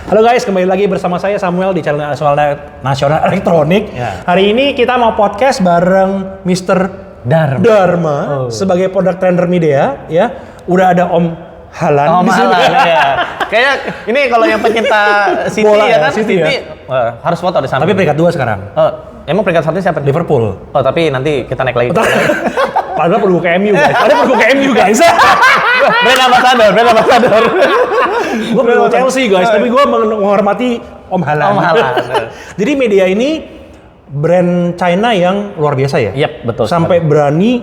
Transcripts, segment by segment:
Halo guys, kembali lagi bersama saya Samuel di channel Nasional Elektronik. Ya. Hari ini kita mau podcast bareng Mr. Dharma sebagai product trainer media, ya. Udah ada Om Halan di sini. Ya. Kayak ini kalau yang pecinta City Bola ya kan, City City harus foto di sana. Tapi peringkat 2 sekarang. Emang peringkat 1 siapa? Liverpool. Oh, tapi nanti kita naik lagi. Padahal perlu ke MU guys. Brand ambassador. Gue perlu Chelsea guys, tapi gue menghormati Om Halan. Jadi media ini brand China yang luar biasa ya. Yap, betul. Sampai berani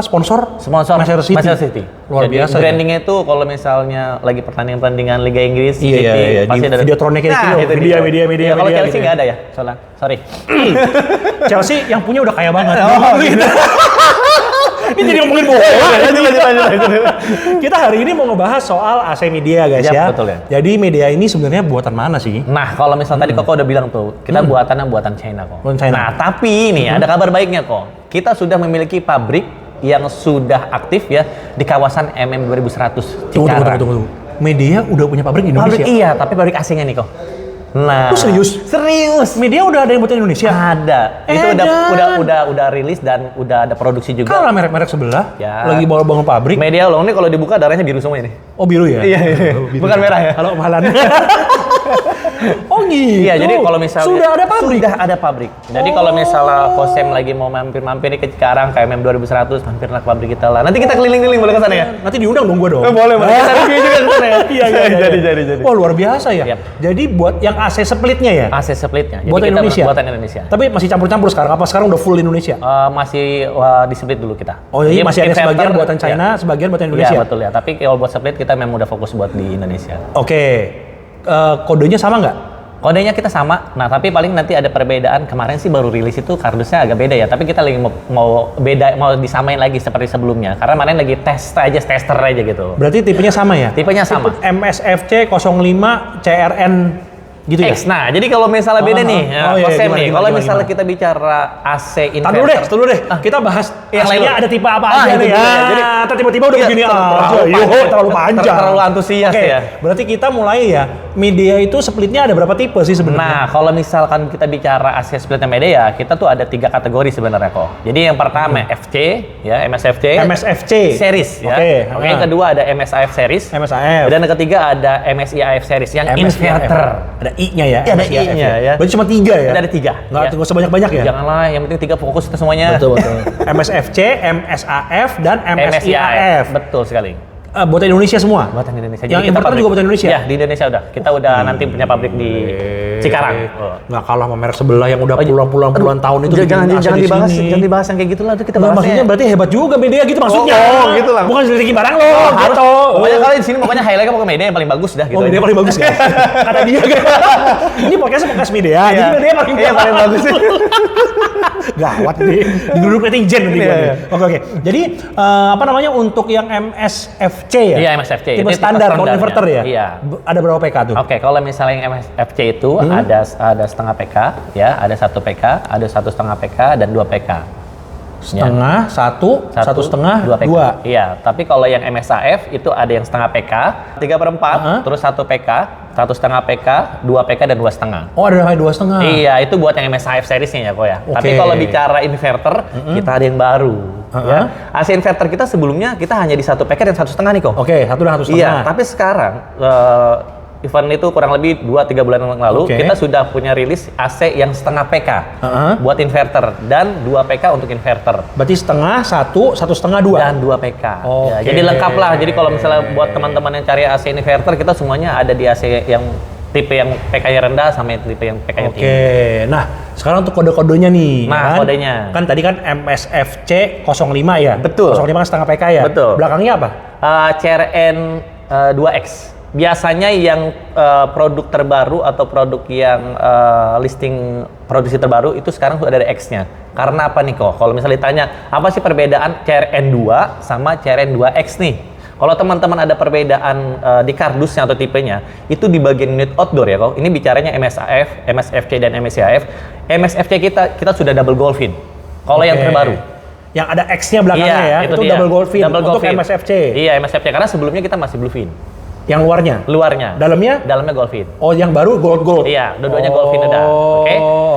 sponsor Manchester City. Luar Jadi biasa. brandingnya itu kalau misalnya lagi pertandingan Liga Inggris, Iya. Di Videotronik itu media. Kalau Chelsea nggak ada ya, soalnya. Sorry. Chelsea yang punya udah kaya banget. Gitu. Ini jadi ngomongin bola. Lanjut. Kita hari ini mau ngebahas soal AC Media guys ya. Betul ya. Jadi media ini sebenarnya buatan mana sih? Nah, kalau misalnya tadi Koko udah bilang tuh, kita buatannya buatan China kok. Buatan China. Nah, tapi ini ada kabar baiknya kok. Kita sudah memiliki pabrik yang sudah aktif ya di kawasan MM 2100 Cikarang. Tunggu. Media udah punya pabrik di Indonesia? Pabrik iya, tapi pabrik asingnya nih kok. Nah, serius. Media udah ada yang buat Indonesia? Ada. Itu udah rilis dan udah ada produksi juga. Kalau merek-merek sebelah Ya. lagi bangun pabrik. Media lo ini kalau dibuka darahnya biru semua ini. Oh, biru ya? Iya. Biru. Bukan merah ya. Halo Om Halan. Oh gitu. Iya, jadi kalau misalnya sudah ada pabrik. Jadi kalau misalnya Kosem lagi mau mampir-mampir nih ke Cikarang KMM 2100, mampirlah ke pabrik kita lah. Nanti kita keliling-keliling boleh ke sana ya? Nanti diundang dong gua dong. Boleh. Kita review juga ke sana ya. Iya. Jadi. Wah, luar biasa ya. Yap. Jadi buat yang AC splitnya ya? AC splitnya. Jadi Buatan kita Indonesia? Buatan Indonesia. Tapi masih campur-campur sekarang? Apa sekarang udah full Indonesia? Masih di split dulu kita. Oh iya, masih ada inverter, sebagian buatan China, sebagian buatan Indonesia? Iya betul ya, tapi kalau buat split kita memang udah fokus buat di Indonesia. Oke. Kodenya sama nggak? Kodenya kita sama, nah tapi paling nanti ada perbedaan. Kemarin sih baru rilis itu kardusnya agak beda ya, tapi kita lagi mau disamain lagi seperti sebelumnya. Karena kemarin lagi tester aja gitu. Berarti tipenya sama ya? Tipenya sama. MSFC 05 CRN gitu ya? X. Nah, jadi kalau misalnya beda nih, Kosem nih. Kalau misalnya kita bicara AC inverter. Dulu deh. Kita bahas yang AC-nya ada tipe apa aja nih ya. Jadi tiba-tiba udah begini aja. Terlalu panjang. Terlalu antusias ya. Berarti kita mulai ya. Media itu splitnya ada berapa tipe sih sebenarnya? Nah, kalau misalkan kita bicara AC splitnya media, kita tuh ada 3 kategori sebenarnya kok. Jadi yang pertama FC, ya MSFC series ya. Oke, yang kedua ada MSIF series. Dan yang ketiga ada MSIF series yang inverter. Ada I-nya ya? Ada I-nya ya. Berarti cuma 3 ya? Ada 3. Nggak usah banyak-banyak ya? Janganlah, yang penting 3 fokus kita semuanya. Betul. MSFC, MSAF, dan MSIAF. Betul sekali. Buatan Indonesia semua? Buatan Indonesia. Yang inverter juga buatan Indonesia? Ya, di Indonesia udah. Kita udah nanti punya pabrik di Cikarang. Nggak kalah sama merek sebelah yang udah puluhan tahun itu. Jangan dibahas yang kayak gitu lah. Itu kita bahas. Maksudnya berarti hebat juga media gitu maksudnya. Oh, gitu lah. Bukan selidiki barang lo. Harus. Gitu. Pokoknya kali di sini pokoknya highlight-nya pokoknya media yang paling bagus dah gitu. Media paling bagus kan? Kata dia kan. Ini podcast media. Jadi media paling bagus. Gawat nih. Duduk netizen nanti gua nih. Oke. Jadi untuk yang MSFC ya? Iya, MSFC. Tipe standar kalau inverter ya? Iya. Ada berapa PK tuh? Oke, kalau misalnya yang MSFC itu ada setengah PK, ya, ada 1 PK, ada 1,5 PK, dan 2 PK. Setengah, satu setengah, 2 PK. 2. Iya, tapi kalau yang MSAF itu ada yang setengah PK, 3/4, terus 1 PK, 1,5 PK, 2 PK, dan 2,5. Oh, ada 2,5. Iya, itu buat yang MSAF seriesnya ya kok ya. Tapi kalau bicara inverter, kita ada yang baru. Ya. AC inverter kita sebelumnya kita hanya di 1 PK dan 1,5 nih kok. Oke, 1 dan 1,5. Iya, tapi sekarang event itu kurang lebih 2-3 bulan yang lalu kita sudah punya rilis AC yang setengah PK buat inverter dan 2 PK untuk inverter. Berarti setengah, 1,5, 2. Dan 2 PK. Ya, jadi lengkap lah. Jadi kalau misalnya buat teman-teman yang cari AC inverter, kita semuanya ada di AC yang tipe yang PK-nya rendah sama tipe yang PK-nya tinggi. Oke. Nah, sekarang untuk kode-kodenya nih. Nah, kodenya. Kan tadi kan MSFC 05 ya? Betul. 05 kan setengah PK ya? Betul. Belakangnya apa? CRN 2X. Biasanya yang produk terbaru atau produk yang listing produksi terbaru itu sekarang sudah ada X-nya. Karena apa nih kok? Kalau misalnya ditanya, apa sih perbedaan CRN2 sama CRN2X nih? Kalau teman-teman ada perbedaan di kardusnya atau tipenya, itu di bagian unit outdoor ya kok. Ini bicaranya MSAF, MSFC dan MSIAF. MSFC kita sudah double golfin. Kalau yang terbaru. Yang ada X-nya belakangnya ya, itu double golfin untuk MSFC. Iya, MSFC karena sebelumnya kita masih bluefin. Yang luarnya? Luarnya. Dalamnya? Dalamnya Golfin. Oh, yang baru gold. Iya, dua-duanya Golfin udah.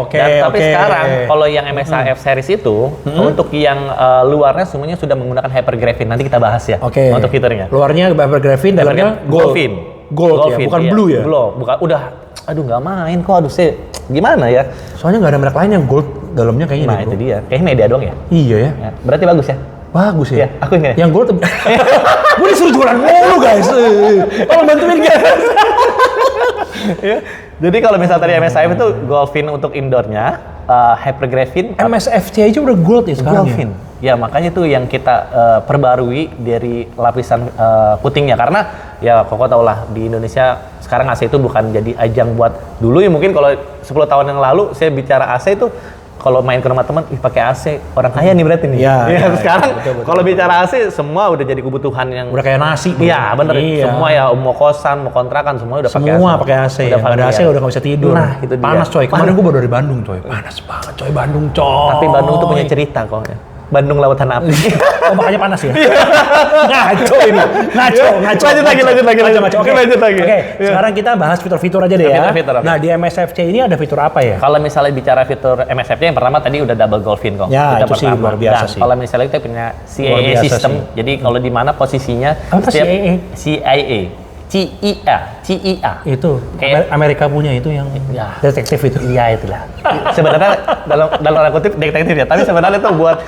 Oke. Tapi sekarang kalau yang MSIF series itu untuk yang luarnya semuanya sudah menggunakan hypergraphene. Nanti kita bahas ya. Oke. Untuk fiturnya. Luarnya hypergraphene, dalamnya Golfin. Gold ya, bukan iya. blue ya? Bukan, udah. Aduh, nggak main kok. Aduh, gimana ya? Soalnya nggak ada merek lain yang gold dalamnya kayaknya. Nah, itu dia. Kayaknya media doang ya? Iya ya. Berarti bagus ya? Bagus ya? Iya, aku ingat. Yang gold, gue disuruh jualan mulu guys. Tolong bantuin guys. Ya. Jadi kalau misalnya tadi MSIF itu Golfin untuk indoornya, hypergraphene. MSFT aja udah gold ya sekarang Golfin. Ya makanya itu yang kita perbarui dari lapisan putingnya, karena ya Koko tau lah di Indonesia sekarang AC itu bukan jadi ajang buat dulu ya, mungkin kalau 10 tahun yang lalu saya bicara AC itu kalau main ke rumah teman, pakai AC orang kaya nih berarti nih. Iya. Ya, sekarang betul. kalau bicara AC semua udah jadi kebutuhan yang udah kayak nasi. Iya bener. Iya. Semua ya mau kosan, mau kontrakan semua udah pakai AC. Semua pakai AC. Udah Nggak ada AC udah nggak bisa tidur. Nah, itu dia. Panas coy. Kemarin gue baru dari Bandung coy. Panas banget coy Bandung coy. Tapi Bandung tuh punya cerita kok. Bandung Lautan Api. Oh makanya panas ya? Ngaco ini. Ngaco. Lanjut lagi. Oke, Lanjut lagi. Oke, sekarang kita bahas fitur-fitur aja deh ya. Fitur-fitur, oke. Nah, di MSFC ini ada fitur apa ya? Kalau misalnya bicara fitur MSFT yang pertama tadi udah double Golfin kok. Ya, itu sih luar biasa sih. Kalau misalnya kita punya Luar CIA biasa system, sih. jadi kalau di mana posisinya Apa CIA? CIA. Itu Kayak- Amerika punya itu yang Ya. detektif itu. Iya itulah. Sebenarnya dalam tanda kutip detektif ya, tapi sebenarnya itu buat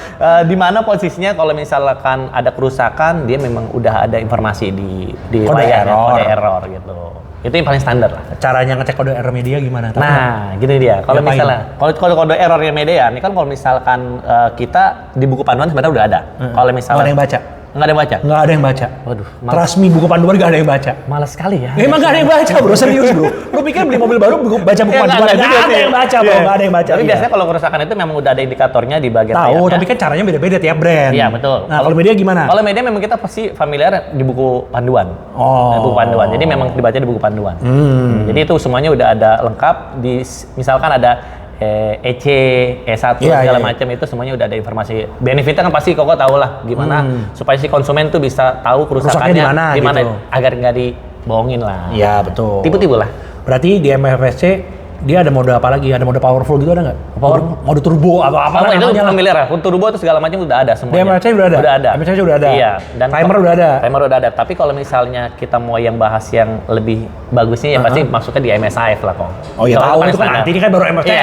di mana posisinya kalau misalkan ada kerusakan dia memang udah ada informasi di Kode layarnya, error. kode error gitu. Itu yang paling standar lah. Caranya ngecek kode error media gimana? Nah, gini dia. Kalau Ngapain? misalnya, kalau kode error yang media, ini kan kalau misalkan kita di buku panduan sebenarnya udah ada. Kalau nggak misalnya ada yang baca. nggak ada yang baca. Nggak ada yang baca. Waduh, males. Trust me, buku panduan nggak ada yang baca. Males sekali ya. Emang nggak ada yang baca bro, serius bro. Lu pikir beli mobil baru baca buku Ya, panduan? Nggak juga ada sih. yang baca bro, Iya. nggak ada yang baca. Tapi Iya. biasanya kalau kerusakan itu memang udah ada indikatornya di bagian Tahu, layarnya. tapi kan caranya beda-beda tiap brand. Iya betul. Nah, kalau media gimana? Kalau media memang kita pasti familiar di buku panduan. Oh. Buku panduan. Jadi memang dibaca di buku panduan. Jadi itu semuanya udah ada lengkap. Misalkan ada EC, E1 Iya, segala iya. macam itu semuanya udah ada informasi. Benefitnya kan pasti Koko tahu lah gimana supaya si konsumen tuh bisa tahu kerusakannya Rusaknya di mana gitu. agar nggak dibohongin lah. Iya betul. Tipu-tipu lah. Berarti di MFSC dia ada mode apa lagi? Ada mode powerful gitu ada nggak? Mode turbo atau apa Itu namanya lah. familiar ya, turbo itu segala macam udah ada Di semuanya. MFSC udah ada? Udah ada. MFSC udah ada? Iya. Timer udah ada? Timer udah ada. Tapi kalau misalnya kita mau yang bahas yang lebih bagusnya ya pasti masuknya di MSIF lah kok. Oh iya tahu itu kan nanti ini kan baru MFSC.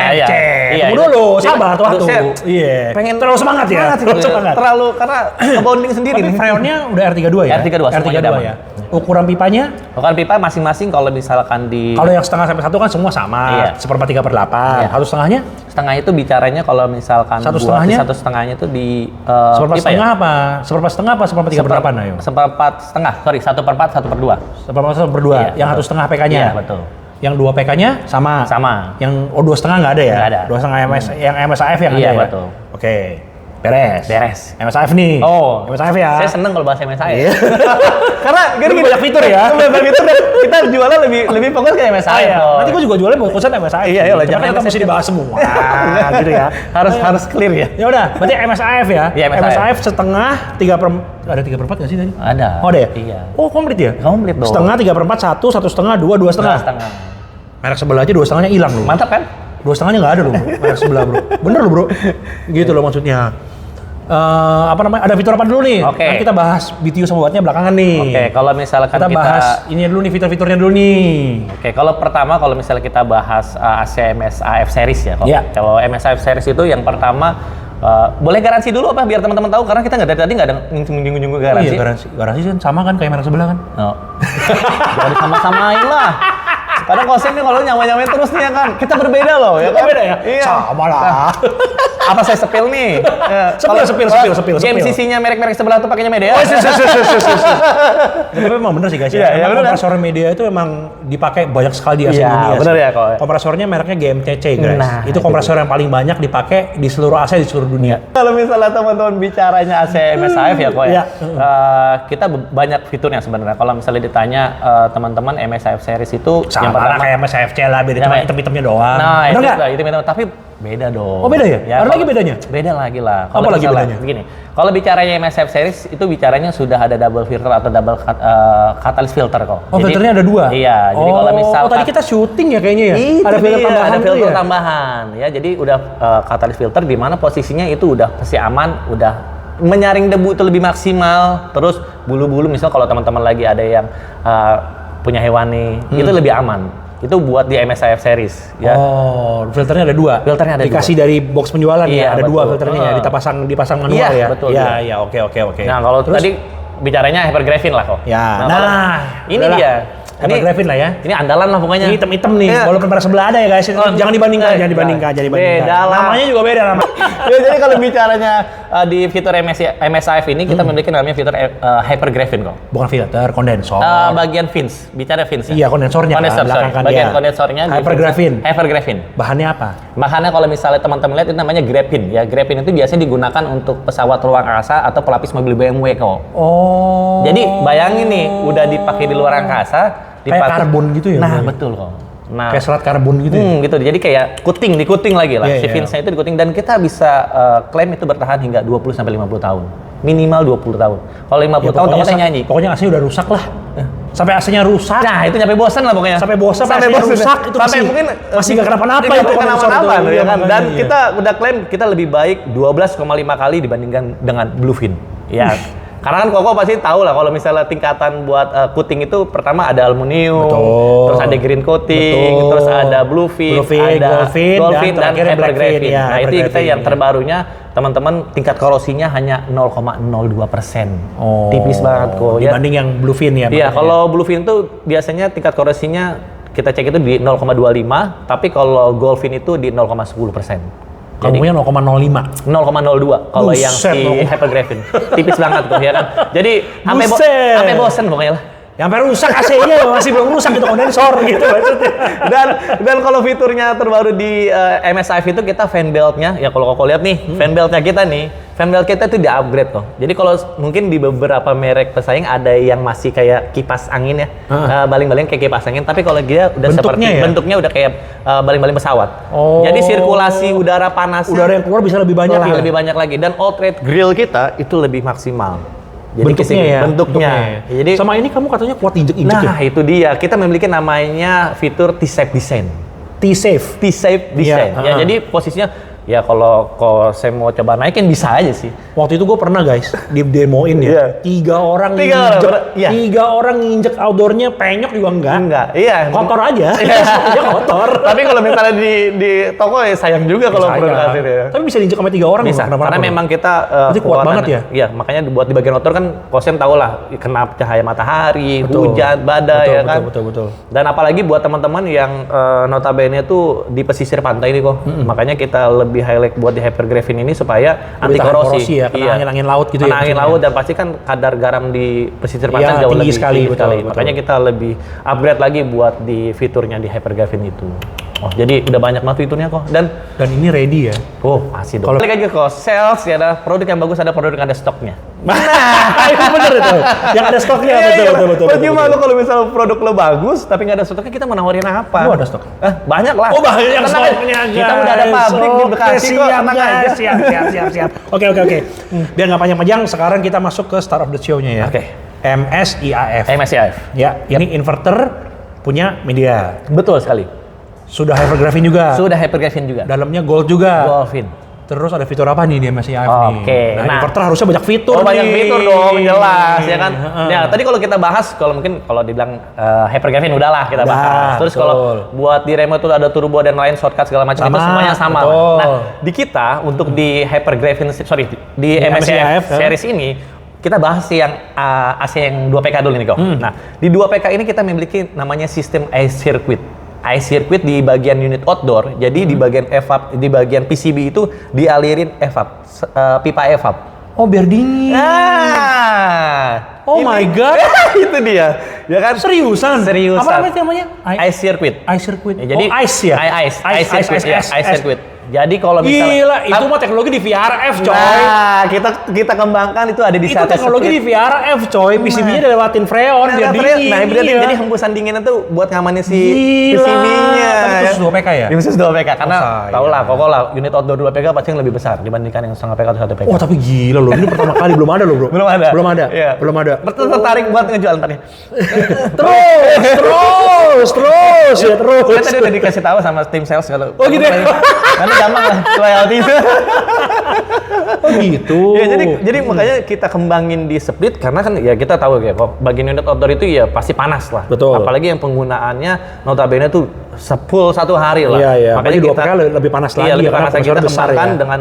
Tunggu dulu, sabar tuh waktu. Iya. Pengen terlalu semangat ya? Terlalu semangat. Terlalu karena bonding sendiri Tapi nih. freonnya udah R32 ya? R32, semuanya R32 udah ya. Ukuran pipanya? Bukan pipa masing-masing kalau misalkan di Kalau yang setengah sampai satu kan semua sama. Iya. 1/4, 3/8. Iya. Satu setengahnya? setengah itu bicaranya kalau misalkan Satu buat setengahnya? di satu setengahnya itu di Seperempat pipa ya? setengah apa? Seperempat setengah apa? 1/4, 3/8 ayo. Seperempat setengah, sorry 1/4, 1/2. Seperempat 1/2. Iya, Yang betul. 1/2 PK-nya? Iya, betul. Yang 2 PK-nya sama? Sama. Yang 2,5 nggak ada ya? Nggak ada. 2,5 yang MSIF yang Iya, ada ya? betul. Oke. Beres. Beres. MSIF nih. Oh, MSIF ya. Saya seneng kalau bahasa MSI. Iya. Karena Lu banyak fitur ya. Banyak fitur dan kita jualnya lebih fokus ke MSI. Iya. Nanti gue juga jualnya buat kosan MSIF. Iya, iya lah, Cuma jangan kan kita MSIF. mesti dibahas semua. Gitu ya. harus clear ya. Ya udah, berarti MSIF ya? Iya, MSIF. MSIF setengah, 3/4, ada 3/4 nggak sih tadi? Ada. Oh ada ya? Iya. Oh komplit ya? Komplit dong. Setengah, 3/4, 1, 1/2, 2, 2,5. Setengah. Merek sebelah aja 2,5-nya hilang loh. Mantap kan? 2,5-nya nggak ada loh, merek sebelah bro. Bener loh bro. Gitu loh maksudnya. Apa namanya? Ada fitur apa dulu nih? Oke. Kan kita bahas BTU sama wattnya belakangan nih. Oke, kalau misalkan Kita bahas ini dulu nih, fitur-fiturnya dulu nih. Oke, kalau pertama kalau misalnya kita bahas AC MSIF series ya. Iya. Kalau MSIF series itu yang pertama boleh garansi dulu apa biar teman-teman tahu karena kita nggak dari tadi nggak ada nyinggung-nyinggung garansi. Iya, garansi kan sama kan kayak merek sebelah kan? Oh. Jangan disama-samain lah. Kadang konsen nih kalau nyama-nyamain terus nih ya kan. Kita berbeda loh ya kan. Beda ya? Iya. Sama lah. Apa saya sepil nih? Sepil. Game CC-nya merek-merek sebelah tuh pakainya media. Ya, tapi memang bener sih guys Iya, ya. iya, Emang bener. kompresor media itu emang dipakai banyak sekali di AC Iya, dunia. bener sih. ya, kok. Kompresornya mereknya GMCC guys. Nah, itu kompresor yang paling banyak dipakai di seluruh AC di seluruh dunia. Kalau misalnya teman-teman bicaranya AC MSIF ya kok ya. Iya. Kita banyak fiturnya sebenarnya. Kalau misalnya ditanya teman-teman MSIF series itu yang Sama lah pertama kayak MSIFC lah, beda Ya, cuma kayak- item-itemnya doang. Nah, Bener nggak? itu tapi Beda dong. Oh, beda ya? Ada lagi bedanya? Beda lagi lah. Apa lagi bedanya? Begini, kalau bicaranya MSF series itu bicaranya sudah ada double filter atau double catalyst filter kok. Oh, filternya ada 2? Iya, jadi kalau misal tadi kita syuting ya kayaknya ya? Itu ada filter tambahan ada filter ya? tambahan. Ya, jadi udah catalyst filter di mana posisinya itu udah pasti aman, udah menyaring debu itu lebih maksimal. Terus bulu-bulu misal kalau teman-teman lagi ada yang punya hewani, itu lebih aman. Itu buat di MSIF series ya. Oh, filternya ada 2. Filternya ada dikasih 2. dari box penjualan Iya, ya, ada betul. 2 filternya ya, dipasang manual Iya, ya. betul, Iya, iya. iya, oke. Nah, kalau tadi bicaranya hypergraphene lah kok. Ya. Nah, ini udahlah. dia. Hypergraphene lah ya. Ini andalan lah pokoknya. Ini hitam-hitam nih, Iya. walaupun pada sebelah ada ya guys. Jangan dibandingkan. Beda lah. Namanya juga beda namanya. Ya, jadi kalau bicaranya di fitur MSIF ini kita memiliki namanya fitur hypergraphene kok. Bukan filter, kondensor. Bagian fins, bicara fins. Iya, kondensornya Kondensor, belakang kan bagian dia. kondensornya di Hypergraphene. Hypergraphene. Bahannya apa? Makanya kalau misalnya teman-teman lihat itu namanya graphene ya. Graphene itu biasanya digunakan untuk pesawat ruang angkasa atau pelapis mobil BMW kok. Oh. Jadi bayangin nih, udah dipakai di luar angkasa, kayak karbon gitu ya? Nah, betul kok. Nah, kayak serat karbon gitu ya? gitu. Jadi kayak dikuting lagi lah. Iya, Si iya. fins-nya itu dikuting dan kita bisa klaim itu bertahan hingga 20 sampai 50 tahun. Minimal 20 tahun. Kalau 50 tahun takutnya nyanyi. Pokoknya AC udah rusak lah. Sampai AC-nya rusak. Nah, itu nyampe bosan lah pokoknya. Sampai bosan, sampai rusak itu sampai mungkin masih nggak kenapa-napa itu kondensor kenapa-napa itu. ya kan. Dan Iya. kita udah klaim kita lebih baik 12,5 kali dibandingkan dengan bluefin. Ya. Karena kan Koko pasti tahu lah kalau misalnya tingkatan buat coating itu pertama ada aluminium, Betul. terus ada green coating, Betul. terus ada bluefin, ada golfin dan terakhir hypergraphene. ya, Nah, itu kita yang ya. terbarunya teman-teman tingkat korosinya hanya 0,02%. Oh, Tipis banget kok ya. dibanding yang bluefin ya. Iya, makanya. kalau bluefin tuh biasanya tingkat korosinya kita cek itu di 0,25, tapi kalau golfin itu di 0,10%. Kamunya 0,05. 0,02 kalau yang Buset, si dong. hypergraphene. Tipis banget tuh ya kan. Jadi Buset. sampai bosen pokoknya lah. Yang sampai rusak AC-nya masih belum rusak itu kondensor gitu maksudnya. Dan kalau fiturnya terbaru di MSIF itu kita fan belt-nya, ya kalau Koko lihat nih, fan belt-nya kita nih, fan belt kita itu di-upgrade kok. Jadi kalau mungkin di beberapa merek pesaing ada yang masih kayak kipas angin ya, baling-baling kayak kipas angin, tapi kalau dia udah bentuknya udah kayak baling-baling pesawat. Oh. Jadi sirkulasi udara panasnya, Udara yang keluar bisa lebih banyak ya? lebih banyak lagi. Dan outright grill kita itu lebih maksimal. Jadi bentuknya. Jadi sama ini kamu katanya kuat injek-injek nah, itu dia. Kita memiliki namanya fitur T-Safe Design. T-Safe. T-Safe Design. Ya, jadi posisinya ya kalau saya mau coba naikin bisa aja sih. Waktu itu gue pernah guys di demoin ya. Iya. 3 orang Tiga nginjek. orang, iya. 3 orang nginjek outdoornya, penyok juga enggak. Iya. Kotor aja. Iya. Dia kotor. Tapi kalau misalnya di toko ya sayang juga kalau Sayang. produk hasil ya. Tapi bisa diinjek sama 3 orang Bisa, loh, karena memang kita Berarti kuat kekuatan- banget ya? Iya, makanya buat di bagian outdoor kan Kosen tahu lah kena cahaya matahari, hujan, badai ya kan. Betul. Dan apalagi buat teman-teman yang notabene tuh di pesisir pantai nih kok. Makanya kita lebih highlight buat di hypergraphene ini supaya anti tahan korosi. korosi ya, kena angin-angin laut gitu kena ya, angin maksudnya. laut dan pasti kan kadar garam di pesisir pantai Iya, jauh tinggi lebih sekali, tinggi betul, sekali. betul. Makanya kita lebih upgrade lagi buat di fiturnya di hypergraphene itu. Oh, jadi udah banyak banget fiturnya kok. Dan ini ready ya. oh, masih dong. Kalau- Balik lagi ke sales ya, ada produk yang bagus, ada produk yang ada stoknya. Nah, itu bener itu. Yang ada stoknya betul. Percuma lo kalau misal produk lo bagus tapi nggak ada stoknya, kita mau nawarin apa? Lu ada stok? Banyak lah. Oh, banyak Tenang aja. stoknya guys. Kita udah ada pabrik di Bekasi kok, siap, tenang aja. Siap. Oke. Biar nggak panjang-panjang, sekarang kita masuk ke Star of the Show-nya ya. Oke. MSIAF. MSIF. Ya, ini inverter punya media. Betul sekali. Sudah hypergraphene juga. Sudah hypergraphene juga. Dalamnya gold juga. Golfin. Terus ada fitur apa nih di MSIAF nih? Oke, Nah, nah. inverter harusnya banyak fitur nih. banyak fitur dong, jelas ya kan. Heeh. Ya, tadi kalau kita bahas, kalau dibilang hypergraphene udahlah kita Udah, bahas. Terus betul. kalau buat di remote itu ada turbo dan lain shortcut segala macam itu Sama, semuanya sama. betul. Nah, di kita untuk di hypergraphene, di MSIAF, MSIAF series ini kita bahas yang AC yang 2PK dulu nih kok. Nah, di 2PK ini kita memiliki namanya sistem ice circuit. Ice circuit di bagian unit outdoor, jadi di bagian evap, di bagian PCB itu dialirin evap, pipa evap. Oh, biar dingin. Nah, Oh my God. itu dia, ya kan? Seriusan? Seriusan. Apa namanya? Ice circuit. Ice circuit. Ya, jadi ice ya? Ice circuit, ya, ice circuit. Jadi kalau misalnya Gila, itu mah teknologi di VRF, coy. Nah, kita kembangkan itu ada di Itu satu teknologi di split. VRF, coy. PCB-nya dilewatin freon biar dingin. Nah, Iya. jadi hembusan dinginnya tuh buat ngamanin si Gila, PCB-nya. tapi khusus 2 PK ya? Ini khusus 2 PK karena tau lah, iya. pokok lah unit outdoor 2 PK pasti yang lebih besar dibandingkan yang setengah PK atau 1 PK. Oh tapi gila loh, ini pertama kali belum ada loh bro. Belum ada. Belum ada. Iya. Belum ada. Tertarik buat ngejual ntar nih. Terus ya terus. Saya tadi udah dikasih tahu sama tim sales kalau. Oh gitu ya? Karena gampang lah loyalty itu. Oh gitu. Ya jadi makanya kita kembangin di split karena kan ya kita tahu ya kok bagian unit outdoor itu ya pasti panas lah. Betul. Apalagi yang penggunaannya notabene tuh full 1 hari lah. Iya, iya. Makanya Apalagi kita 2PK lebih panas lagi iya, lebih ya, panas karena lagi kita besar kembangkan ya. dengan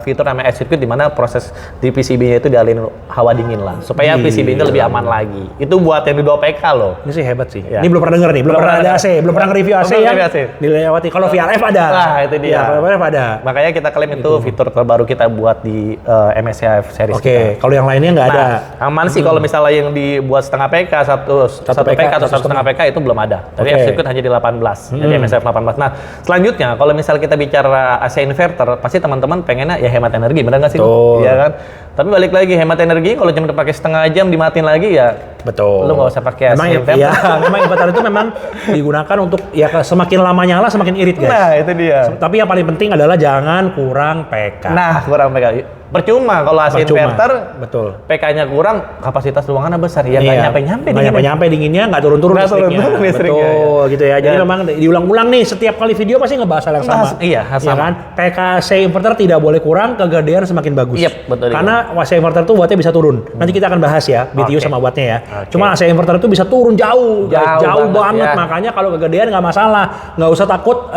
fitur namanya Air Circuit di mana proses di PCB-nya itu dialin hawa dingin lah supaya PCB-nya lebih aman lagi. Itu buat yang di 2PK loh. Ini sih hebat sih. Ya. Ini belum pernah denger nih, belum pernah ada AC, belum pernah nge-review AC Belum yang review AC. dilewati. Kalau VRF ada. Nah, itu dia. Ya, kalau VRF ada. Makanya kita klaim itu fitur terbaru kita buat di MSCI series Oke, kita. kalau yang lainnya nggak ada. Nah, aman sih kalau misalnya yang dibuat setengah PK, satu PK atau satu setengah PK itu belum ada. Tapi Oke. F-Circuit hanya di 18, jadi MSF 18. Nah, selanjutnya kalau misal kita bicara AC inverter, pasti teman-teman pengennya ya hemat energi, benar nggak sih? Betul. Iya kan? Tapi balik lagi hemat energi, kalau cuma dipakai setengah jam dimatiin lagi ya, Betul. lu nggak usah pakai AC Memang inverter. ya, memang inverter itu memang digunakan untuk ya semakin lama nyala semakin irit guys. Nah, itu dia. Tapi yang paling penting adalah jangan kurang PK. Nah, kurang PK. Percuma kalau AC Percuma. inverter, Betul. PK-nya kurang, kapasitas ruangannya besar. Ya nggak Iya. nyampe-nyampe Nggak dinginnya. nyampe dinginnya, nggak turun-turun Nggak listriknya. turun-turun listriknya, Betul, gitu ya. Jadi Dan- memang diulang-ulang nih, setiap kali video pasti ngebahas hal yang sama. Iya, hal Ya sama. kan? PKC inverter tidak boleh kurang, kegedean semakin bagus. Yep, betul. Karena AC inverter tuh wattnya bisa turun. Nanti kita akan bahas ya, BTU Oke. sama wattnya ya. Oke. Cuma AC inverter itu bisa turun jauh, guys. Jauh banget. banget, ya. Makanya kalau kegedean nggak masalah, nggak usah takut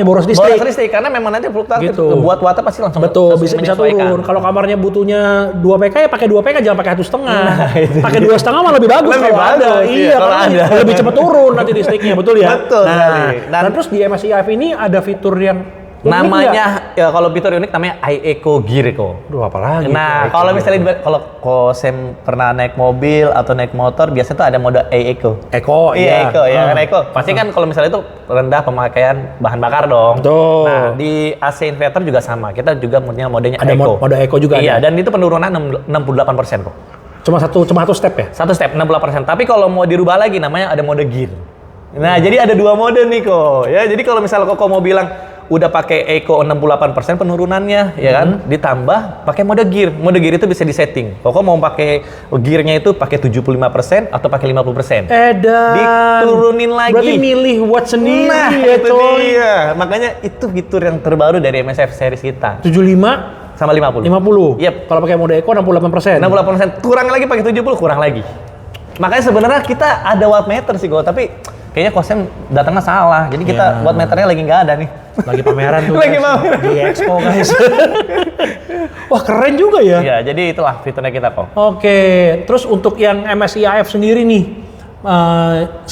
boros listrik. Boros listrik karena memang nanti fluktuatif Gitu. buat wattnya pasti langsung Betul, bisa menyesuaikan. turun. Kalau kamarnya butuhnya 2 PK ya pakai 2 PK, jangan pakai 1,5. Pakai 2,5 malah lebih bagus Lebih kalau ada. bagus, iya, Iya, kalau karena ada. lebih cepat turun nanti listriknya, betul ya? Betul Nah, sekali. dan terus di MSI AF ini ada fitur yang unik nggak? Namanya ya kalau fitur unik namanya iEco Gear Eco. Aduh, apa lagi? Nah, kalau misalnya kalau Kosem pernah naik mobil atau naik motor, biasanya tuh ada mode iEco. Eco, Iya, Eco ya kan Eco. Pasti kan kalau misalnya itu rendah pemakaian bahan bakar dong. Betul. Nah, di AC inverter juga sama. Kita juga punya modenya Ada Eco. mode Eco juga Iya, ada? dan itu penurunan 68% kok. Cuma satu step ya? Satu step 68%. Tapi kalau mau dirubah lagi namanya ada mode gear. Nah, jadi ada 2 mode nih kok. Ya, jadi kalau misalnya Koko mau bilang udah pakai Eco 68% penurunannya, ya kan? Ditambah pakai mode gear. Mode gear itu bisa disetting. Koko mau pakai gearnya itu pakai 75% atau pakai 50%. Edan. Diturunin lagi. Berarti milih watt sendiri Nah, ya, itu coy. dia. Makanya itu fitur yang terbaru dari MSF series kita. 75 Sama 50. 50. Yep. Kalau pakai mode Eco 68%. 68%, kurang lagi pakai 70, kurang lagi. Makanya sebenarnya kita ada wattmeter sih kok, tapi kayaknya Kosem datangnya salah. Jadi kita Ya. wattmeternya lagi nggak ada nih. Lagi pameran tuh. Lagi guys. pameran. Di Expo guys. Wah, keren juga ya. Iya, jadi itulah fiturnya kita kok. Oke, terus untuk yang MSI AF sendiri nih, 1,5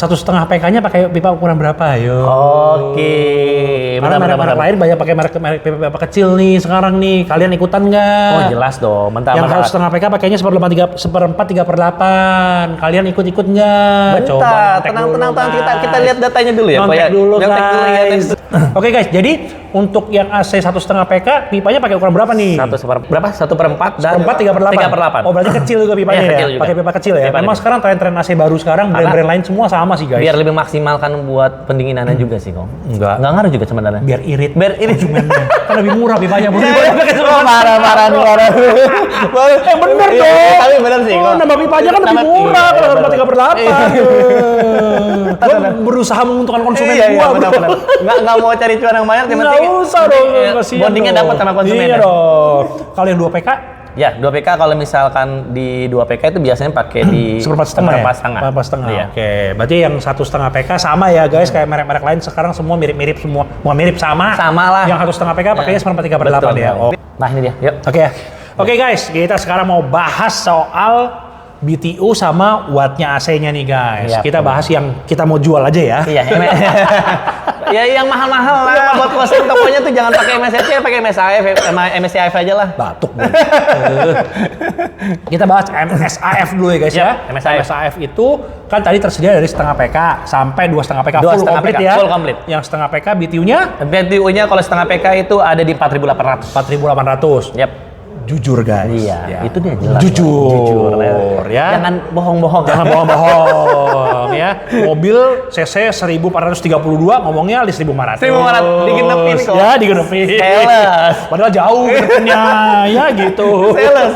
PK-nya pakai pipa ukuran berapa? Ayo. Oke. Karena merek-merek lain banyak pakai merek pipa kecil nih sekarang nih. Kalian ikutan nggak? Oh jelas dong, mentah Yang 1,5 PK pakainya 1/4 3/8. Kalian ikut-ikut nggak? Bentar, nyontek tenang, dulu, kita guys. lihat datanya dulu ya. Nyontek Pak, ya. dulu Nyontek dulu ya. guys. Oke guys, jadi untuk yang AC 1,5 PK pipanya pakai ukuran berapa nih? Berapa? 1/4 dan 3/8. Oh berarti kecil juga pipanya Iya, ya? kecil juga. Pakai pipa kecil ya? Pipa Memang kecil. sekarang tren-tren AC baru sekarang brand-brand lain semua sama sih guys. biar lebih maksimalkan buat pendinginannya juga sih kok. Enggak. Nggak ngaruh juga sebenarnya. Biar irit. Biar ini konsumennya. Kan lebih murah pipanya. Oh, parah nih parah. Bener Iya, dong. tapi bener sih. Oh, kok. nambah pipanya kan lebih Nambah- murah iya, kalau bener. 3/8. Iya. Gue berusaha menguntungkan konsumen Iya, gua, benar, bro. benar. Nggak mau cari cuan yang banyak, yang Nggak penting usah dong, kasihan bondingnya dong. dapat sama konsumen. Iya dong. Kalau yang 2 PK, Ya, 2 PK kalau misalkan di 2 PK itu biasanya pakai di 1,4 seperempat setengah. 1,4. Iya. Oke, berarti yang 1,5 PK sama ya guys, kayak merek-merek lain sekarang semua mirip-mirip semua. Mau mirip sama. Sama lah. Yang 1,5 PK pakainya 1/4 3/8 Betul. ya. Oh. Nah, ini dia. Yuk. Oke ya. Oke guys, kita sekarang mau bahas soal BTU sama wattnya AC-nya nih guys. Iya. Kita bahas yang kita mau jual aja ya. Iya, ya yang mahal-mahal lah buat kosan tokonya tuh jangan pakai MSC, pakai MSAF sama MSCIF aja lah. Batuk. Kita bahas MSAF dulu ya guys Yap, ya. MSAF. MSAF itu kan tadi tersedia dari 1/2 PK sampai 2,5 PK full 2,5 komplit PK, ya. full komplit. Yang 1/2 PK BTU-nya BTU-nya kalau setengah PK itu ada di 4.800. 4.800. Yap. jujur guys. Iya, itu dia jelas. Jujur ya. Jangan bohong-bohong. Jangan bohong-bohong ya. Mobil CC 1432 ngomongnya list 1500. 1500 digenepin kok. Ya, digenepin. Sales. Padahal jauh genepinnya ya gitu. Sales.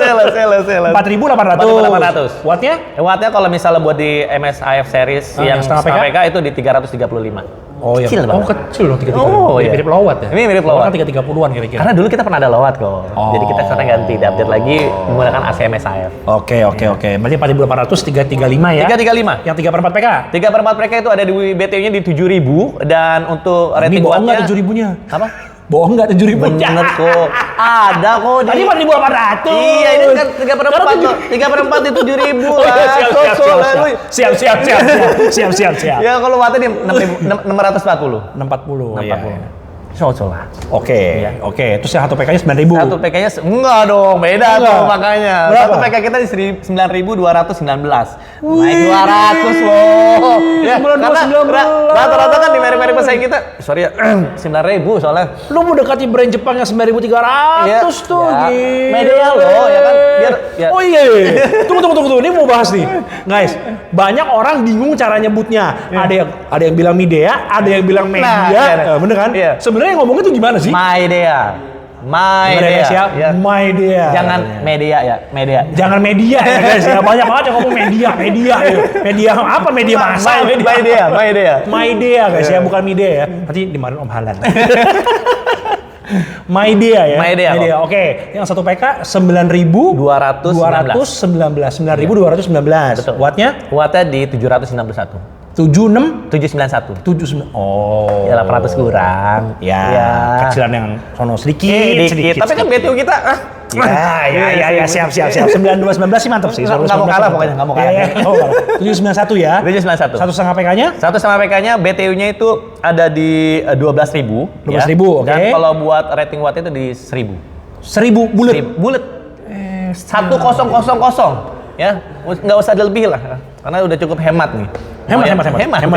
4800. Wattnya? Wattnya kalau misalnya buat di MSIF series yang setengah setengah PK? PK itu di 335. Oh iya. Kecil banget. Kecil dong 330. Oh, iya. Mirip low watt ya. Ini mirip low watt. Kan 330-an kira-kira. Karena dulu kita pernah ada low watt kok. Jadi kita sekarang ganti, update lagi menggunakan AC MSIF. Oke. Berarti 4800 335 ya. 335. Yang 3/4 PK. 3/4 PK itu ada di BTU-nya di 7.000 dan untuk Ini rating bohong wattnya nggak 7.000-nya? apa? Bohong nggak 7.000? Bener kok. Ada kok di. Tadi 4.800. Iya, ini kan 3/4 kok. 3/4 di 7.000 Oh, lah. iya, siap. Ya kalau wattnya di 640. 640. Iya. So lah. Oke. Terus yang 1 PK-nya 9.000. Satu PK-nya enggak dong, beda Enggak. tuh makanya. Berapa? Satu PK kita di 9.219. Naik 200 loh. Ya, 9.219. rata-rata kan di merek-merek pesaing kita, sorry ya, 9.000 soalnya. Lu mau dekati brand Jepang yang 9.300 Iya. tuh. Ya. Gile. Media loh, ya kan? Biar ya. Oh iya. Tunggu. Ini mau bahas nih. Guys, banyak orang bingung cara nyebutnya. Ada yang bilang Midea, ada yang bilang Media. iya. Bener kan? Iya. Sebenarnya ngomongnya tuh gimana sih? Maidea. Ya. Media. Jangan media ya, media. Jangan media ya guys ya. Banyak banget yang ngomong media ya. Media apa? Media massa. Maidea guys ya, bukan Midea ya. Nanti dimarahin Om Halan. Maidea ya. Maidea. Oke, yang 1 PK 9.219. 9.219. Betul. Wattnya? Wattnya di 761. 76 791. 79. Oh. Ya 800 kurang. Ya, kecilan yang sono sedikit. Tapi kan BTU kita Ya, siap. 9219 sih mantap sih. Nggak mau kalah pokoknya, nggak mau kalah. Iya. 791 ya. 791. 1,5 PK-nya? Satu sama PK-nya BTU-nya itu ada di 12.000. 12.000, oke. Dan kalau buat rating watt itu di 1.000. 1000 bulat. Bulat. 1000 ya. Nggak usah lebih lah. Karena udah cukup hemat nih. Hemat.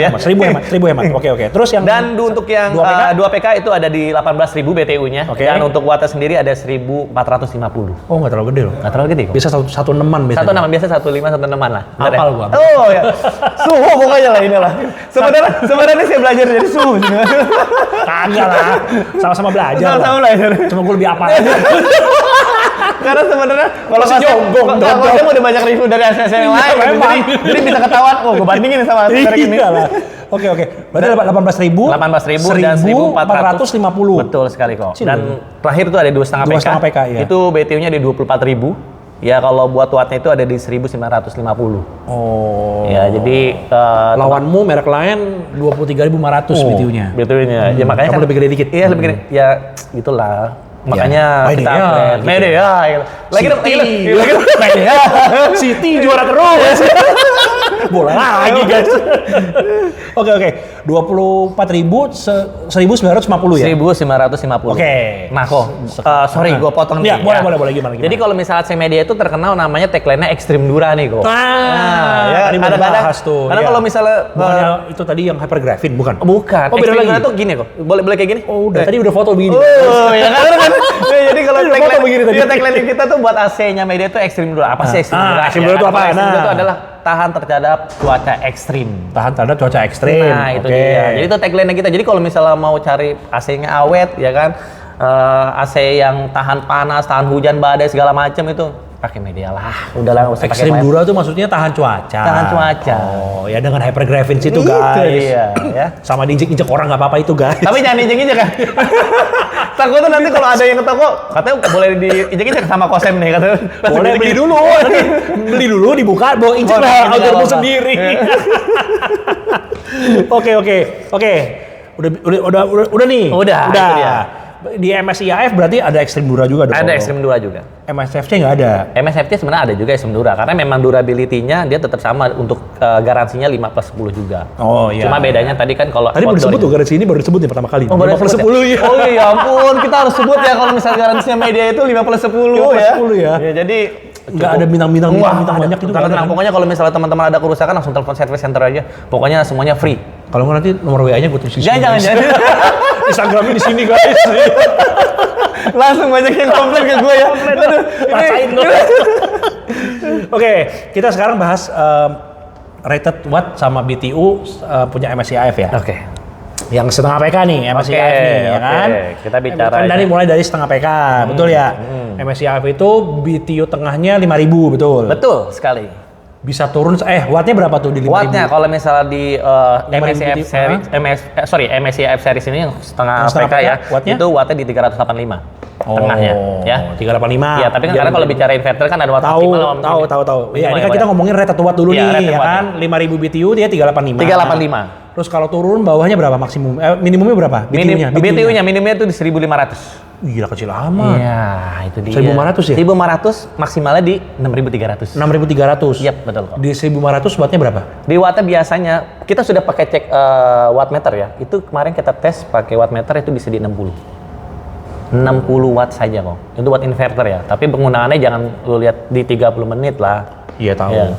ya. 1000 hemat. Oke. Terus yang Dan untuk yang 2 PK itu ada di 18.000 BTU-nya. Oke. Dan untuk wattnya sendiri ada 1.450. Oh, nggak terlalu gede loh. Nggak terlalu gede kok. Biasa satu eneman biasanya. 16 biasa 15 16 lah. Bener Hafal ya? gua. Oh ya. Suhu pokoknya lah inilah. Sebenarnya saya belajar dari suhu. Kagak lah. Sama-sama belajar. Sama-sama belajar. Cuma gue lebih apa? Karena sebenarnya kalau Masih jonggong, saya udah banyak review dari ASN yang lain. memang. Jadi bisa ketahuan, oh gue bandingin sama merek ini. Iya lah. Oke. Berarti 18.000. 18.000 dan 1.450. 1.450. Betul sekali kok. Kecil Dan loh. terakhir itu ada 2,5 PK. 2,5 PK, ya. Itu BTU-nya di 24.000. Ya kalau buat wattnya itu ada di 1.950. Oh. Ya jadi Lawanmu merek lain 23.500 BTU-nya. BTU-nya. Ya makanya Kamu kan, lebih gede dikit. Iya lebih gede. Ya gitulah. Makanya Media, kita upgrade. gitu. Media. Lagi Media. City juara terus. Bola lagi guys. Oke. 24.000 1.950 ya. 1.950. Oke. Nah kok, sorry gue potong Iya, nih. boleh gimana? Jadi kalau misalnya C-Media itu terkenal namanya tagline-nya Extreme Dura nih kok. ya, tadi kadang-kadang bahas tuh. Karena ya. kalau misalnya bukannya itu tadi yang hypergraphene bukan? bukan, Oh, beda Extreme lagi. Dura tuh gini kok. Boleh kayak gini? Oh, udah. Tadi udah foto begini. Oh, ya kan? Ya, jadi kalau Tadi udah foto begini tadi. tagline kita tuh buat AC-nya Media tuh Extreme Dura. Apa sih Extreme Dura? Extreme Dura itu apa? Extreme Dura itu Nah. adalah tahan terhadap cuaca ekstrim. Tahan terhadap cuaca ekstrim. Nah, itu dia. Jadi itu tagline kita. Jadi kalau misalnya mau cari AC-nya awet, ya kan, AC yang tahan panas, tahan hujan, badai segala macam itu pakai Media lah. Udahlah, nggak usah pakai Extreme lain. Dura tuh maksudnya tahan cuaca. Tahan cuaca. Oh, ya dengan hypergraphene situ Itu guys. dia, ya. Sama diinjek-injek orang nggak apa-apa itu guys. Tapi jangan injek-injek kan. Takutnya nanti kalau ada yang ke toko, katanya boleh diinjek-injek sama Kosem nih katanya. Boleh beli dulu. Nanti beli dulu dibuka, bawa injek Boleh, lah nggak outdoormu apa-apa. sendiri. Oke. Udah nih. Udah, itu dia. Di MSIAF berarti ada Extreme Dura juga dong. Ada Extreme Dura juga. MSFC nggak ada. MSFT sebenarnya ada juga Extreme Dura karena memang durability-nya dia tetap sama untuk garansinya 5+10 juga. Oh iya. Cuma bedanya tadi kan kalau Tadi baru disebut tuh garansi ini baru disebut nih pertama kali. Oh, baru 5+10 disebut ya. Oh iya ampun, kita harus sebut ya kalau misalnya garansinya Media itu 5+10 ya. 5+10 ya. Ya jadi Nggak ada bintang-bintang banyak itu. Karena nggak ada. pokoknya kalau misalnya teman-teman ada kerusakan langsung telepon service center aja. Pokoknya semuanya free. Kalau nggak nanti nomor WA-nya gue tulis di sini. Jangan. Instagramnya di sini guys. Langsung banyak yang komplain ke gue ya. Aduh, Rasain lo. Oke, kita sekarang bahas rated watt sama BTU punya MSI AF ya. Oke. Yang setengah PK nih, MSI AF nih, ya kan? Kita bicara kan mulai dari setengah PK, betul ya? MSI AF itu BTU tengahnya 5.000, betul? Betul sekali. Bisa turun, wattnya berapa tuh di 5.000? Wattnya kalau misalnya di MSI AF series, MSI AF series ini yang setengah PK ya, wattnya? itu wattnya di 385 tengahnya, ya. 385. Iya, tapi kan karena kalau bicara inverter kan ada watt maksimal. Tahu. Iya, ini kan kita ngomongin rated watt dulu nih, ya kan? 5.000 BTU dia 385. 385. Terus kalau turun bawahnya berapa maksimum? Minimumnya berapa? BTU-nya minimumnya itu di 1.500. Gila kecil amat. Iya, itu dia. 1.500 ya? 1.500 maksimalnya di 6.300. 6.300. Yap, betul kok. Di 1.500 wattnya berapa? Di wattnya biasanya kita sudah pakai cek wattmeter ya. Itu kemarin kita tes pakai wattmeter itu bisa di 60. 60 watt saja kok. Itu watt inverter ya. Tapi penggunaannya jangan lu lihat di 30 menit lah. Iya tahu. Ya.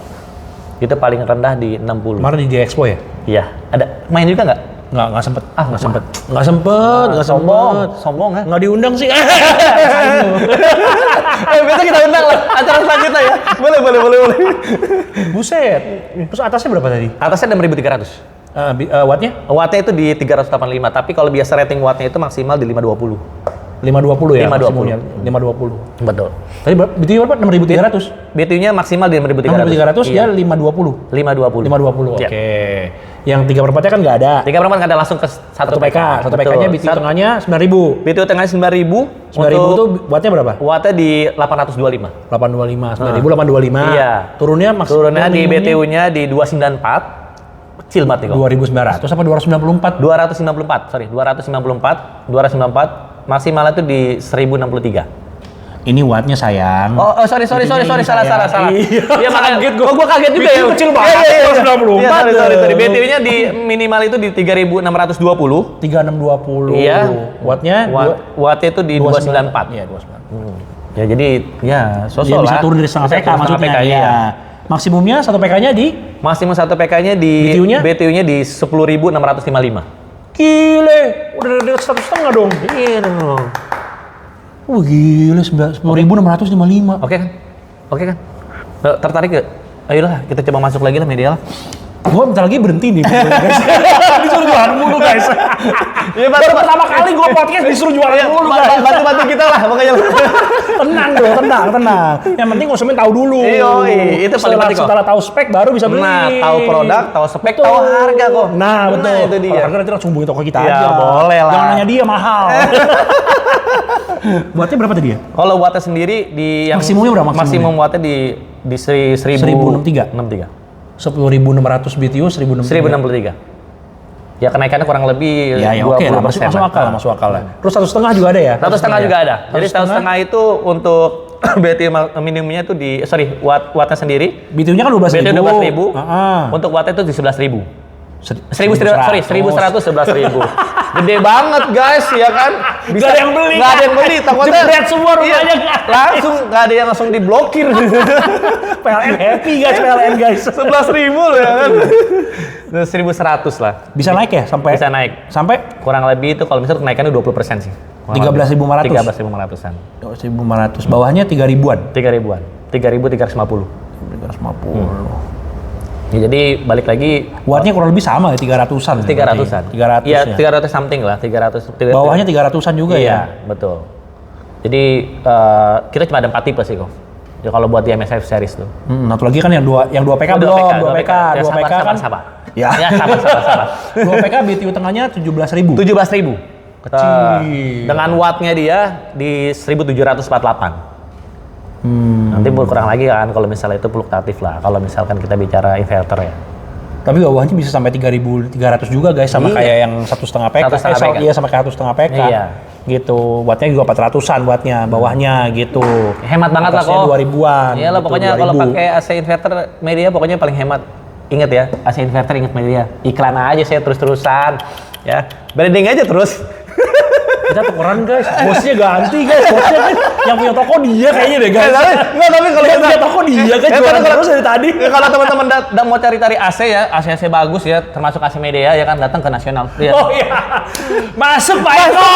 Itu paling rendah di 60. Kemarin di Expo ya? Iya. Ada main juga nggak? Nggak sempet. Nggak sempet. Nggak sempet. Sombong ya? Nggak diundang sih. Besok kita undang lah acara selanjutnya ya. Boleh. Buset. Terus atasnya berapa tadi? Atasnya 6.300. Wattnya? Wattnya itu di 385, tapi kalau biasa rating wattnya itu maksimal di 520. 520 ya? 520. 520. Betul. Tadi BTU berapa? 6.300? BTU-nya maksimal di 6.300. 6.300 dia 520? 520. 520, Iya. Oke. Yang 3/4-nya kan nggak ada? 3/4 nggak ada, langsung ke 1 PK. 1 PK-nya BTU tengahnya 9.000. BTU tengahnya 9.000. 9.000 tuh wattnya berapa? Wattnya di 825. 825, 9.000 825. Iya. Turunnya Turunnya di BTU-nya di 294. Kecil banget nih kok. 2.900 apa 294? 294, sorry. 294. Maksimalnya itu di 1063. Ini wattnya sayang. Oh, sorry, salah. Iya, Kaget gua. Gua kaget juga ya. Kecil banget. 294. Iya, sorry. BTU-nya di minimal itu di 3.620. 3620. Iya. Wattnya Wattnya itu di 294. Iya, 294. Ya jadi ya sosok Dia lah. bisa turun dari setengah PK maksudnya. PK, Iya. Maksimumnya 1 PK-nya di Maksimum 1 PK-nya di BTU-nya di 10.655. gile. Udah dekat 1,5 dong. Iya dong. Gile 10.655. Oke kan? Tertarik gak? Ayolah kita coba masuk lagi lah media lah. Gua bentar lagi berhenti nih. Disuruh jualan mulu guys. Ya, baru pertama kali gua podcast disuruh jualan mulu guys. Bantu kita lah makanya. Tenang bro, tenang. Yang penting konsumen tahu dulu. Iya, itu paling penting kok. Setelah tahu spek baru bisa beli. Nah, tahu produk, tahu spek, tahu harga kok. Nah, betul. Nah, itu dia. Kalau harga nanti langsung hubungi toko kita ya, aja. Boleh lah. Jangan nanya dia mahal. Wattnya berapa tadi ya? Kalau wattnya sendiri di yang maksimumnya berapa? Maksimum wattnya di 1063. 10.600 BTU 1063. Ya kenaikannya kurang lebih ya, 20%. Oke lah, masuk akal lah. Terus 1,5 juga ada ya? 1,5 juga ada. Jadi 1,5 itu untuk BTU minimumnya itu di wattnya sendiri. BTU-nya kan 12.000. BTU 12.000. Untuk wattnya itu di 11.000. 1.100, 11.000. Gede banget guys, ya kan? Gak ada yang beli. Gak ada yang beli, takutnya jebret semua rumahnya. Langsung gak ada yang langsung diblokir. PLN happy guys, PLN guys. 11.000 loh ya kan? 1.100 lah. Bisa naik ya sampai? Bisa naik. Sampai? Kurang lebih itu kalau misalnya kenaikannya 20% sih. 13.500? 13.500-an. 1.500. Bawahnya 3.000-an? 3.000-an. 3.350. 350. Ya, jadi balik lagi wattnya kurang lebih sama ya 300-an. 300-an. 300 ya. Ya. 300 something lah, 300. Bawahnya 300-an juga iya, ya. Iya, betul. Jadi kita cuma ada 4 tipe sih kok. Ya kalau buat di MSI series tuh. Satu lagi kan yang 2 PK belum, 2 PK kan. Sabar. Ya, sabar. 2 PK BTU tengahnya 17.000. 17.000. Kecil. Dengan wattnya dia di 1748. Nanti kurang lagi kan kalau misalnya itu fluktuatif lah kalau misalkan kita bicara inverter ya. Tapi bawahnya bisa sampai 3.300 juga guys sama kayak yang 1,5 PK. Iya sama kayak 1,5 PK. Iya. Gitu. Wattnya juga 400-an wattnya bawahnya gitu. Hemat banget lah kok. 2.000-an. Iya lah gitu, pokoknya kalau pakai AC inverter media pokoknya paling hemat. Ingat ya, AC inverter ingat media. Iklan aja saya terus-terusan ya. Branding aja terus. Kita tukeran guys, bosnya ganti guys, bosnya kan yang punya toko dia kayaknya deh guys. Tapi kalau Yang punya toko dia kan jualan terus dari tadi. kalau teman-teman mau cari-cari AC ya, AC bagus ya, termasuk AC Media ya kan, datang ke Nasional. Lihat. Oh iya, masuk Pak Eko.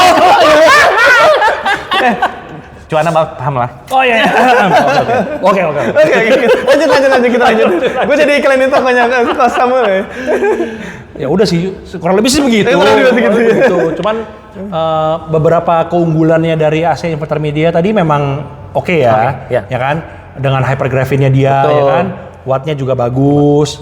Cuana paham lah. Oh iya. Oke. Lanjut kita lanjut. Gue jadi iklanin tokonya kos kamu. Ya udah sih, kurang lebih sih begitu. Kurang lebih begitu. Begitu. Cuman beberapa keunggulannya dari AC Inverter Media tadi memang oke ya, Oke, ya. ya kan? Dengan hypergraphine-nya dia, Betul. ya kan? Wattnya juga bagus.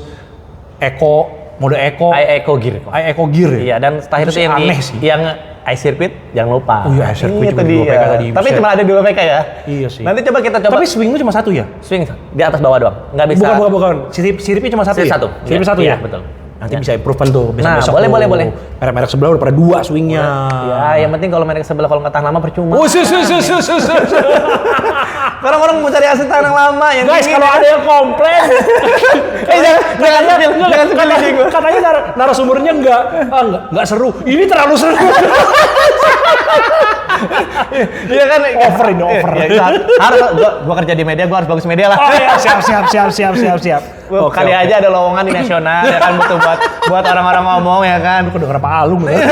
Mode Eco, Eco Gear. Eco Gear. Iya, dan terakhir Itu itu ini aneh sih. yang iCircuit jangan lupa. Oh iya, iCircuit juga Itu 2 PK dia. tadi. Tapi Buset. cuma ada 2 PK ya. Iya sih. Nanti coba kita coba. Tapi swing lu cuma satu ya? Swing di atas bawah doang. Nggak bisa. Bukan. Siripnya cuma satu Sirip ya? satu. Sirip Iya, satu iya, ya? betul. Nanti Ya. bisa improvement tuh. Nah, Besok boleh. Merek-merek sebelah udah pada 2 swingnya. Ya, yang penting kalau mereka sebelah kalau nggak tahan lama percuma. Oh, Orang-orang mau cari aset tanah lama yang Guys, ini kalau ya. ada yang komplain, jangan spill ini gue. katanya narasumbernya nggak seru. Ini terlalu seru. Iya kan? Over ini, over. Ya, harus gua kerja di media, gua harus bagus media lah. Oh ya, siap. Kali aja ada lowongan di nasional ya kan, butuh buat orang-orang ngomong ya kan. Aku denger Pak Alung ya.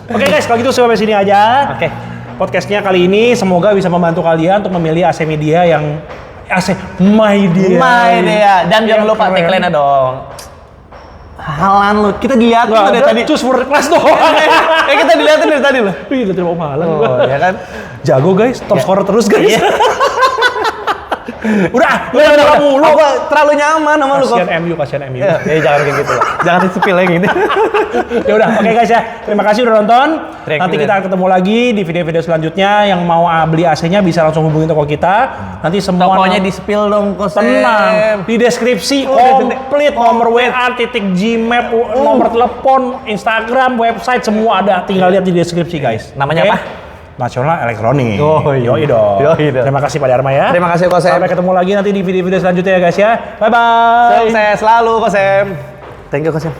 Oke guys, kalau gitu sampai sini aja. Oke. Podcastnya kali ini semoga bisa membantu kalian untuk memilih AC Media yang AC Media. Dan jangan Yang lupa keren. tagline-nya dong. Halan lu, kita dilihatin Nggak dari ada, tadi. cus for class doang. Kita dilihatin dari tadi loh. Wih, udah terima Halan. Oh, ya kan. Jago guys, top scorer terus guys. Iya. udah mulu. Aku terlalu nyaman sama lu kok. Kasihan MU. Ya, jangan kayak gitu. Jangan di-spill ya gini. Ya udah, oke guys ya. Terima kasih udah nonton. Thank Nanti you, kita ketemu lagi di video-video selanjutnya. Yang mau beli AC-nya bisa langsung hubungin toko kita. Nanti semua Tokonya di-spill dong, Kos. tenang. Di deskripsi komplit nomor WA, Gmap, nomor telepon, Instagram, website semua ada. Tinggal lihat di deskripsi guys. Namanya Oke? apa? Nasional Elektronik. Yoi. Yoi dong. Yoi dong. Terima kasih Pak Dharma ya. Terima kasih Kosem. Sampai ketemu lagi nanti di video-video selanjutnya ya guys ya. Bye bye. Sukses selalu Kosem. Thank you Kosem.